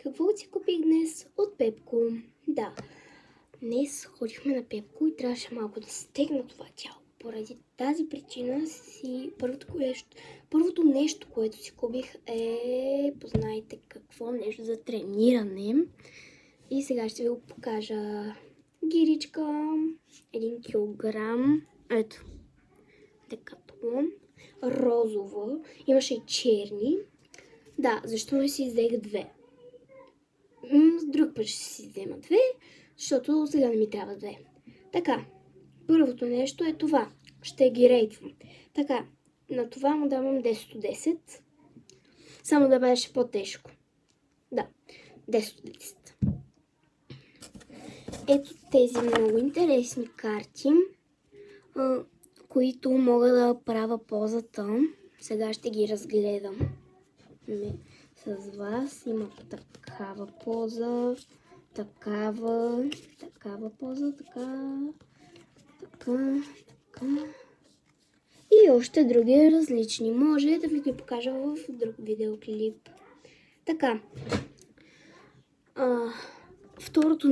Какво си купих днес от Пепко? Да, днес ходихме на Пепко и трябваше малко да стегна това тяло. Поради тази причина първото нещо, което си купих е, познайте какво, нещо за трениране. И сега ще ви го покажа. Гиричка, 1 килограм, ето, Декатлон, розова, имаше и черни. Да, защо не си взех две? Друг път ще си взема две, защото сега не ми трябва две. Така, първото нещо е това. Ще ги рейтвам. Така, на това му давам 10 от 10. Само да беше по-тежко. Да, 10 от 10. Ето тези много интересни карти, които мога да правя позата. Сега ще ги разгледам с вас. Има такава поза, такава поза, така. И още други различни. Може да ви ги покажа в друг видеоклип. Така. Второто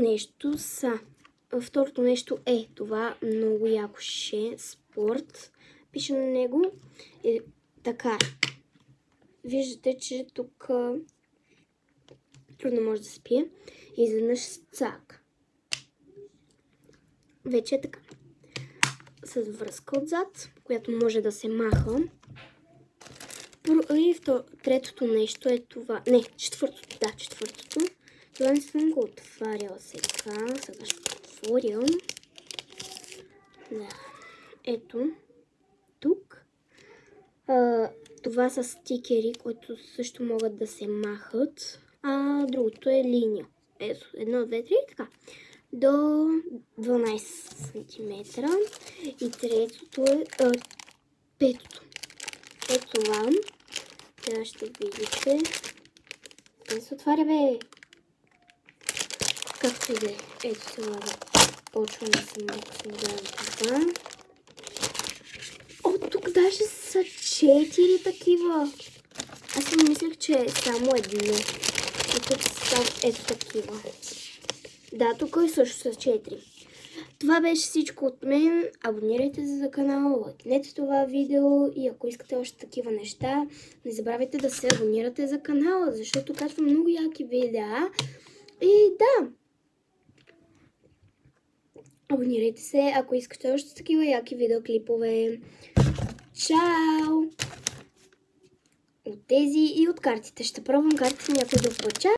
нещо е това много яко ше, спорт. Пише на него. И така. Виждате, че тук трудно може да спие. И изведнъж цак. Вече е така. С връзка отзад, която може да се маха. И третото нещо е това. Не, четвъртото. Да, четвъртото. Това не съм го отваряла сега. Сега ще го отворя. Да. Ето. Тук. Това са стикери, които също могат да се махат. А другото е линия. Ето. 1, 2, 3. Така. До 12 см. И третото е петото. Ето това. Сега ще видите. Не се отваря, бе. Както и да е. Ето сега да почвам да се гледам това. О, тук даже са 4 такива. Аз си мислех, че е само едно. И тук са ето такива. Да, тук е също с 4. Това беше всичко от мен. Абонирайте се за канала, лайкнете това видео и ако искате още такива неща, не забравяйте да се абонирате за канала, защото качвам много яки видеа. И да, абонирайте се, ако искате още такива яки видеоклипове. Чао! От тези и от картите. Ще пробвам картите някой друг път. Чао!